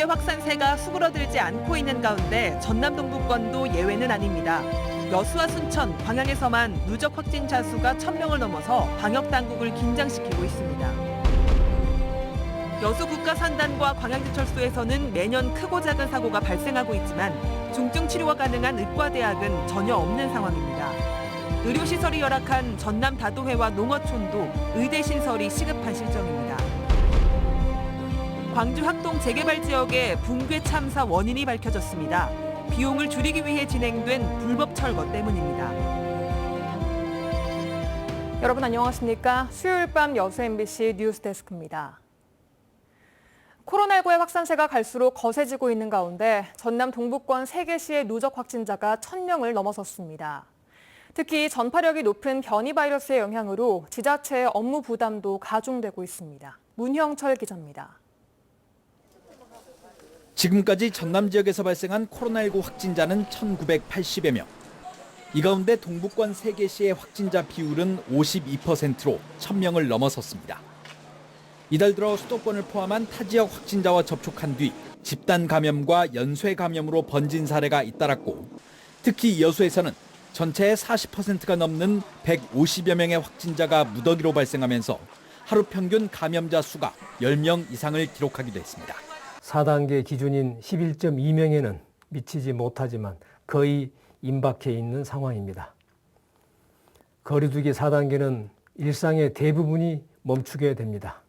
코로나19의 확산세가 수그러들지 않고 있는 가운데 전남 동부권도 예외는 아닙니다. 여수와 순천, 광양에서만 누적 확진자 수가 1,000명을 넘어서 방역당국을 긴장시키고 있습니다. 여수 국가산단과 광양제철소에서는 매년 크고 작은 사고가 발생하고 있지만 중증 치료가 가능한 의과대학은 전혀 없는 상황입니다. 의료시설이 열악한 전남 다도회와 농어촌도 의대 신설이 시급한 실정입니다. 광주 학동 재개발 지역의 붕괴 참사 원인이 밝혀졌습니다. 비용을 줄이기 위해 진행된 불법 철거 때문입니다. 여러분 안녕하십니까? 수요일 밤 여수 MBC 뉴스데스크입니다. 코로나19의 확산세가 갈수록 거세지고 있는 가운데 전남 동부권 3개 시의 누적 확진자가 1,000명을 넘어섰습니다. 특히 전파력이 높은 변이 바이러스의 영향으로 지자체의 업무 부담도 가중되고 있습니다. 문형철 기자입니다. 지금까지 전남 지역에서 발생한 코로나19 확진자는 1,980여 명. 이 가운데 동부권 3개 시의 확진자 비율은 52%로 1,000명을 넘어섰습니다. 이달 들어 수도권을 포함한 타 지역 확진자와 접촉한 뒤 집단 감염과 연쇄 감염으로 번진 사례가 잇따랐고 특히 여수에서는 전체의 40%가 넘는 150여 명의 확진자가 무더기로 발생하면서 하루 평균 감염자 수가 10명 이상을 기록하기도 했습니다. 4단계 기준인 11.2명에는 미치지 못하지만 거의 임박해 있는 상황입니다. 거리두기 4단계는 일상의 대부분이 멈추게 됩니다.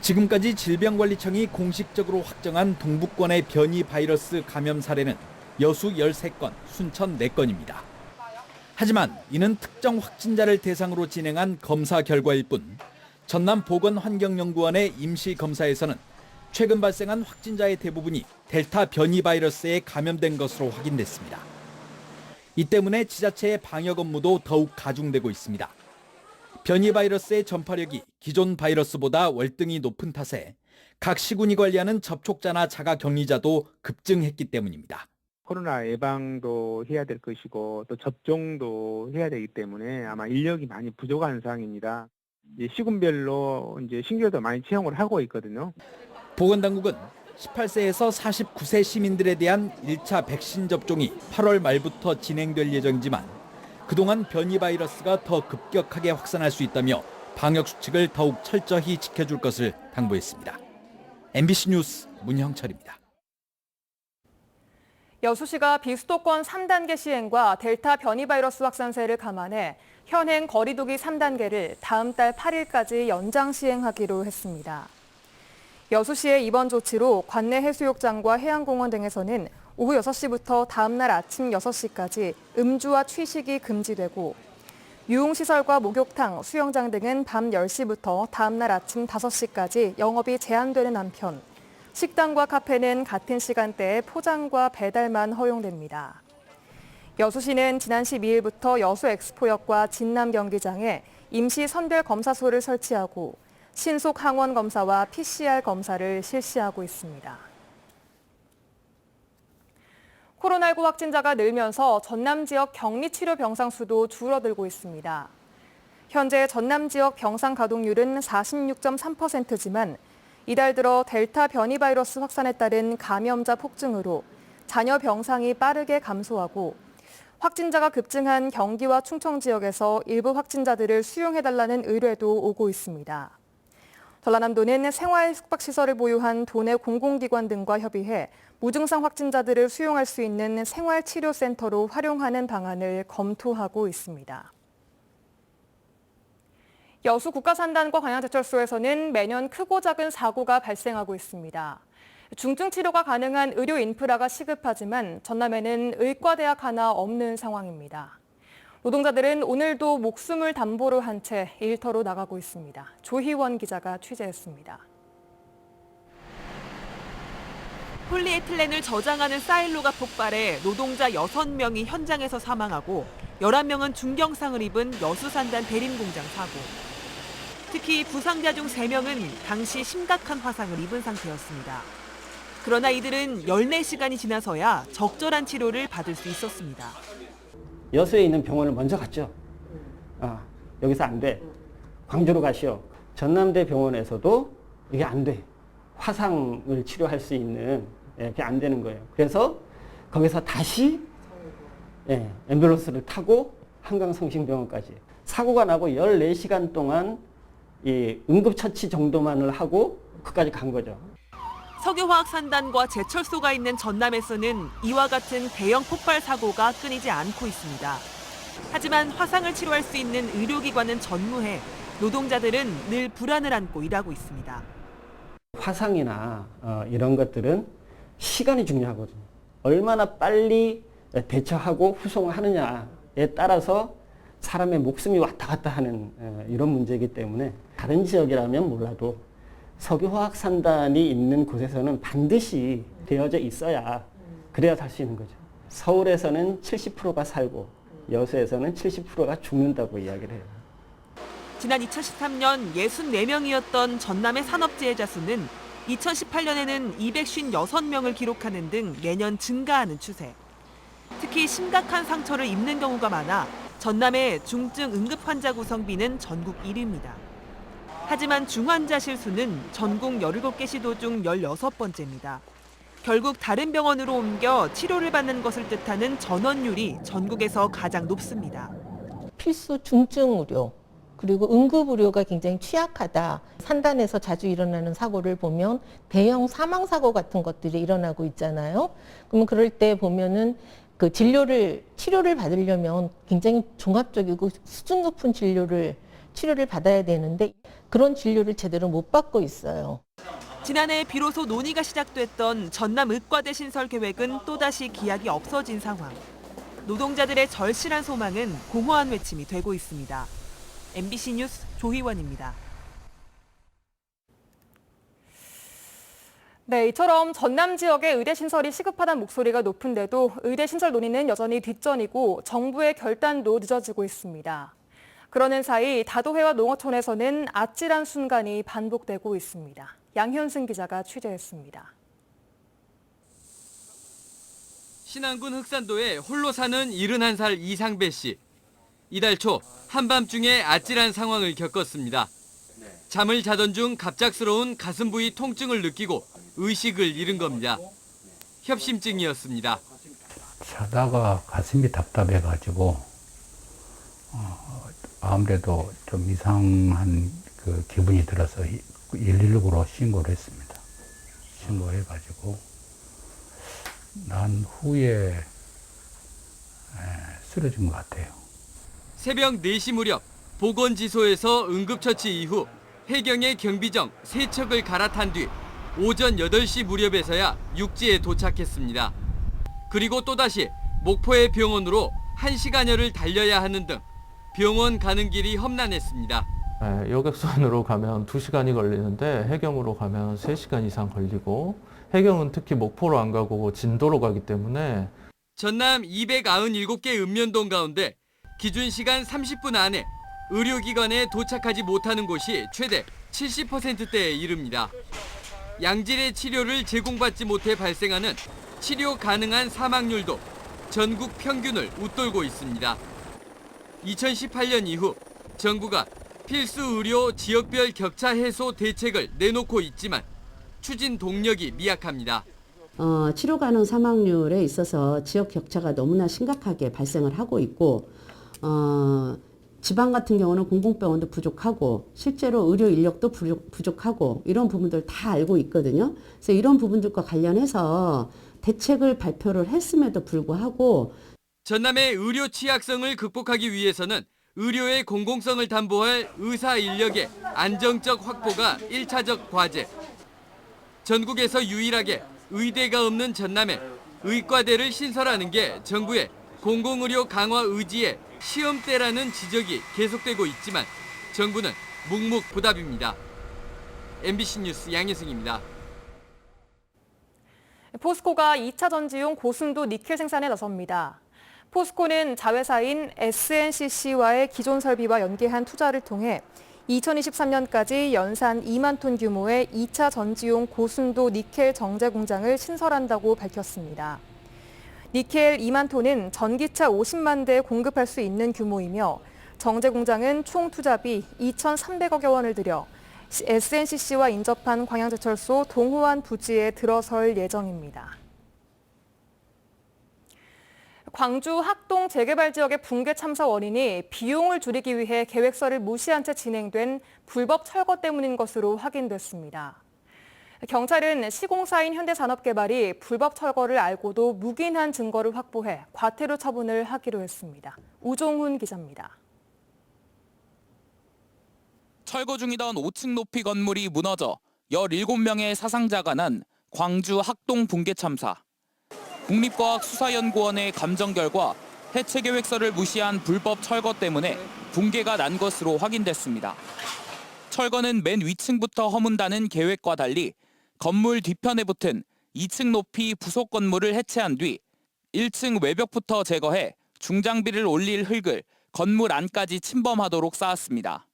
지금까지 질병관리청이 공식적으로 확정한 동부권의 변이 바이러스 감염 사례는 여수 13건, 순천 4건입니다. 하지만 이는 특정 확진자를 대상으로 진행한 검사 결과일 뿐 전남 보건환경연구원의 임시검사에서는 최근 발생한 확진자의 대부분이 델타 변이 바이러스에 감염된 것으로 확인됐습니다. 이 때문에 지자체의 방역 업무도 더욱 가중되고 있습니다. 변이 바이러스의 전파력이 기존 바이러스보다 월등히 높은 탓에 각 시군이 관리하는 접촉자나 자가격리자도 급증했기 때문입니다. 코로나 예방도 해야 될 것이고 또 접종도 해야 되기 때문에 아마 인력이 많이 부족한 상황입니다. 시군별로 신규도 많이 채용을 하고 있거든요. 보건당국은 18세에서 49세 시민들에 대한 1차 백신 접종이 8월 말부터 진행될 예정이지만 그동안 변이 바이러스가 더 급격하게 확산할 수 있다며 방역 수칙을 더욱 철저히 지켜줄 것을 당부했습니다. MBC 뉴스 문형철입니다. 여수시가 비수도권 3단계 시행과 델타 변이 바이러스 확산세를 감안해 현행 거리두기 3단계를 다음 달 8일까지 연장 시행하기로 했습니다. 여수시의 이번 조치로 관내 해수욕장과 해양공원 등에서는 오후 6시부터 다음 날 아침 6시까지 음주와 취식이 금지되고 유흥시설과 목욕탕, 수영장 등은 밤 10시부터 다음 날 아침 5시까지 영업이 제한되는 한편 식당과 카페는 같은 시간대에 포장과 배달만 허용됩니다. 여수시는 지난 12일부터 여수 엑스포역과 진남 경기장에 임시 선별 검사소를 설치하고 신속 항원 검사와 PCR 검사를 실시하고 있습니다. 코로나19 확진자가 늘면서 전남 지역 격리 치료 병상 수도 줄어들고 있습니다. 현재 전남 지역 병상 가동률은 46.3%지만 이달 들어 델타 변이 바이러스 확산에 따른 감염자 폭증으로 잔여 병상이 빠르게 감소하고 확진자가 급증한 경기와 충청 지역에서 일부 확진자들을 수용해달라는 의뢰도 오고 있습니다. 전라남도는 생활 숙박시설을 보유한 도내 공공기관 등과 협의해 무증상 확진자들을 수용할 수 있는 생활치료센터로 활용하는 방안을 검토하고 있습니다. 여수 국가산단과 광양제철소에서는 매년 크고 작은 사고가 발생하고 있습니다. 중증 치료가 가능한 의료 인프라가 시급하지만 전남에는 의과대학 하나 없는 상황입니다. 노동자들은 오늘도 목숨을 담보로 한 채 일터로 나가고 있습니다. 조희원 기자가 취재했습니다. 폴리에틸렌을 저장하는 사일로가 폭발해 노동자 6명이 현장에서 사망하고 11명은 중경상을 입은 여수산단 대림공장 사고. 특히 부상자 중 3명은 당시 심각한 화상을 입은 상태였습니다. 그러나 이들은 14시간이 지나서야 적절한 치료를 받을 수 있었습니다. 여수에 있는 병원을 먼저 갔죠. 여기서 안 돼. 광주로 가시오. 전남대 병원에서도 이게 안 돼. 화상을 치료할 수 있는 그게 안 되는 거예요. 그래서 거기서 다시 앰뷸런스를 타고 한강성심병원까지 사고가 나고 14시간 동안 이 응급처치 정도만을 하고 그까지 간 거죠. 석유화학산단과 제철소가 있는 전남에서는 이와 같은 대형 폭발 사고가 끊이지 않고 있습니다. 하지만 화상을 치료할 수 있는 의료기관은 전무해 노동자들은 늘 불안을 안고 일하고 있습니다. 화상이나 이런 것들은 시간이 중요하거든요. 얼마나 빨리 대처하고 후송하느냐에 따라서 사람의 목숨이 왔다 갔다 하는 이런 문제이기 때문에 다른 지역이라면 몰라도 석유화학산단이 있는 곳에서는 반드시 되어져 있어야 그래야 살 수 있는 거죠. 서울에서는 70%가 살고 여수에서는 70%가 죽는다고 이야기를 해요. 지난 2013년 64명이었던 전남의 산업재해자 수는 2018년에는 256명을 기록하는 등 매년 증가하는 추세. 특히 심각한 상처를 입는 경우가 많아 전남의 중증 응급 환자 구성비는 전국 1위입니다. 하지만 중환자실 수는 전국 17개 시도 중 16번째입니다. 결국 다른 병원으로 옮겨 치료를 받는 것을 뜻하는 전원율이 전국에서 가장 높습니다. 필수 중증 의료 그리고 응급 의료가 굉장히 취약하다. 산단에서 자주 일어나는 사고를 보면 대형 사망 사고 같은 것들이 일어나고 있잖아요. 그러면 그럴 때 보면은 그 치료를 받으려면 굉장히 종합적이고 수준 높은 치료를 받아야 되는데 그런 진료를 제대로 못 받고 있어요. 지난해 비로소 논의가 시작됐던 전남 의과대 신설 계획은 또다시 기약이 없어진 상황. 노동자들의 절실한 소망은 공허한 외침이 되고 있습니다. MBC 뉴스 조희원입니다. 네, 이처럼 전남 지역의 의대 신설이 시급하다는 목소리가 높은데도 의대 신설 논의는 여전히 뒷전이고 정부의 결단도 늦어지고 있습니다. 그러는 사이 다도해와 농어촌에서는 아찔한 순간이 반복되고 있습니다. 양현승 기자가 취재했습니다. 신안군 흑산도에 홀로 사는 71살 이상배 씨. 이달 초 한밤중에 아찔한 상황을 겪었습니다. 잠을 자던 중 갑작스러운 가슴 부위 통증을 느끼고 의식을 잃은 겁니다. 협심증이었습니다. 자다가 가슴이 답답해가지고 아무래도 좀 이상한 그 기분이 들어서 119로 신고를 했습니다. 신고해가지고 난 후에 쓰러진 것 같아요. 새벽 4시 무렵 보건지소에서 응급처치 이후 해경의 경비정 3척을 갈아탄 뒤 오전 8시 무렵에서야 육지에 도착했습니다. 그리고 또다시 목포의 병원으로 1시간여를 달려야 하는 등 병원 가는 길이 험난했습니다. 여객선으로 가면 2시간이 걸리는데 해경으로 가면 3시간 이상 걸리고 해경은 특히 목포로 안 가고 진도로 가기 때문에 전남 297개 읍면동 가운데 기준 시간 30분 안에 의료기관에 도착하지 못하는 곳이 최대 70%대에 이릅니다. 양질의 치료를 제공받지 못해 발생하는 치료 가능한 사망률도 전국 평균을 웃돌고 있습니다. 2018년 이후 정부가 필수 의료 지역별 격차 해소 대책을 내놓고 있지만 추진 동력이 미약합니다. 치료 가능 사망률에 있어서 지역 격차가 너무나 심각하게 발생을 하고 있고 지방 같은 경우는 공공병원도 부족하고 실제로 의료 인력도 부족하고 이런 부분들 다 알고 있거든요. 그래서 이런 부분들과 관련해서 대책을 발표를 했음에도 불구하고 전남의 의료 취약성을 극복하기 위해서는 의료의 공공성을 담보할 의사 인력의 안정적 확보가 1차적 과제. 전국에서 유일하게 의대가 없는 전남에 의과대를 신설하는 게 정부의 공공의료 강화 의지의 시험대라는 지적이 계속되고 있지만 정부는 묵묵부답입니다. MBC 뉴스 양혜승입니다. 포스코가 2차 전지용 고순도 니켈 생산에 나섭니다. 포스코는 자회사인 SNCC와의 기존 설비와 연계한 투자를 통해 2023년까지 연산 2만 톤 규모의 2차 전지용 고순도 니켈 정제 공장을 신설한다고 밝혔습니다. 니켈 2만 톤은 전기차 50만 대 공급할 수 있는 규모이며 정제 공장은 총 투자비 2,300억여 원을 들여 SNCC와 인접한 광양제철소 동호안 부지에 들어설 예정입니다. 광주 학동 재개발 지역의 붕괴 참사 원인이 비용을 줄이기 위해 계획서를 무시한 채 진행된 불법 철거 때문인 것으로 확인됐습니다. 경찰은 시공사인 현대산업개발이 불법 철거를 알고도 묵인한 증거를 확보해 과태료 처분을 하기로 했습니다. 우종훈 기자입니다. 철거 중이던 5층 높이 건물이 무너져 17명의 사상자가 난 광주 학동 붕괴 참사. 국립과학수사연구원의 감정 결과 해체 계획서를 무시한 불법 철거 때문에 붕괴가 난 것으로 확인됐습니다. 철거는 맨 위층부터 허문다는 계획과 달리 건물 뒤편에 붙은 2층 높이 부속 건물을 해체한 뒤 1층 외벽부터 제거해 중장비를 올릴 흙을 건물 안까지 침범하도록 쌓았습니다.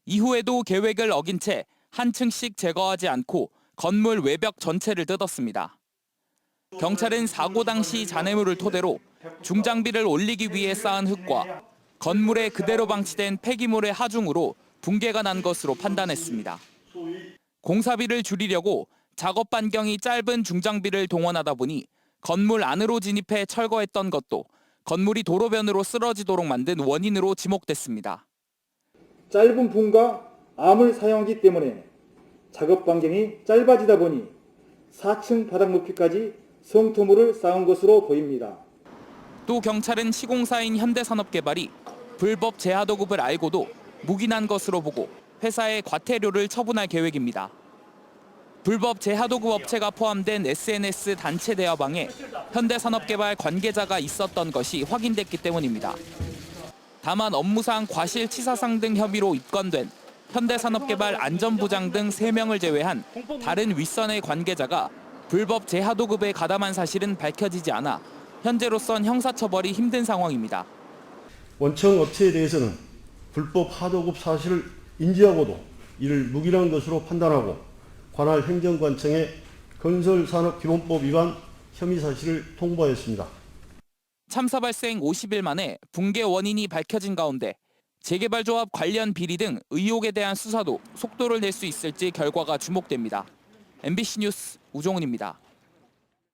이후에도 계획을 어긴 채 한 층씩 제거하지 않고 건물 외벽 전체를 뜯었습니다. 경찰은 사고 당시 잔해물을 토대로 중장비를 올리기 위해 쌓은 흙과 건물에 그대로 방치된 폐기물의 하중으로 붕괴가 난 것으로 판단했습니다. 공사비를 줄이려고 작업 반경이 짧은 중장비를 동원하다 보니 건물 안으로 진입해 철거했던 것도 건물이 도로변으로 쓰러지도록 만든 원인으로 지목됐습니다. 짧은 붕과 암을 사용하기 때문에 작업 반경이 짧아지다 보니 4층 바닥 높이까지 성토물을 쌓은 것으로 보입니다. 또 경찰은 시공사인 현대산업개발이 불법 재하도급을 알고도 묵인한 것으로 보고 회사에 과태료를 처분할 계획입니다. 불법 재하도급 업체가 포함된 SNS 단체 대화방에 현대산업개발 관계자가 있었던 것이 확인됐기 때문입니다. 다만 업무상 과실치사상 등 혐의로 입건된 현대산업개발 안전부장 등 3명을 제외한 다른 윗선의 관계자가 불법 재하도급에 가담한 사실은 밝혀지지 않아 현재로선 형사처벌이 힘든 상황입니다. 원청 업체에 대해서는 불법 하도급 사실을 인지하고도 이를 묵인한 것으로 판단하고 관할 행정관청에 건설산업기본법 위반 혐의 사실을 통보하였습니다. 참사 발생 50일 만에 붕괴 원인이 밝혀진 가운데 재개발조합 관련 비리 등 의혹에 대한 수사도 속도를 낼 수 있을지 결과가 주목됩니다. MBC 뉴스 우종훈입니다.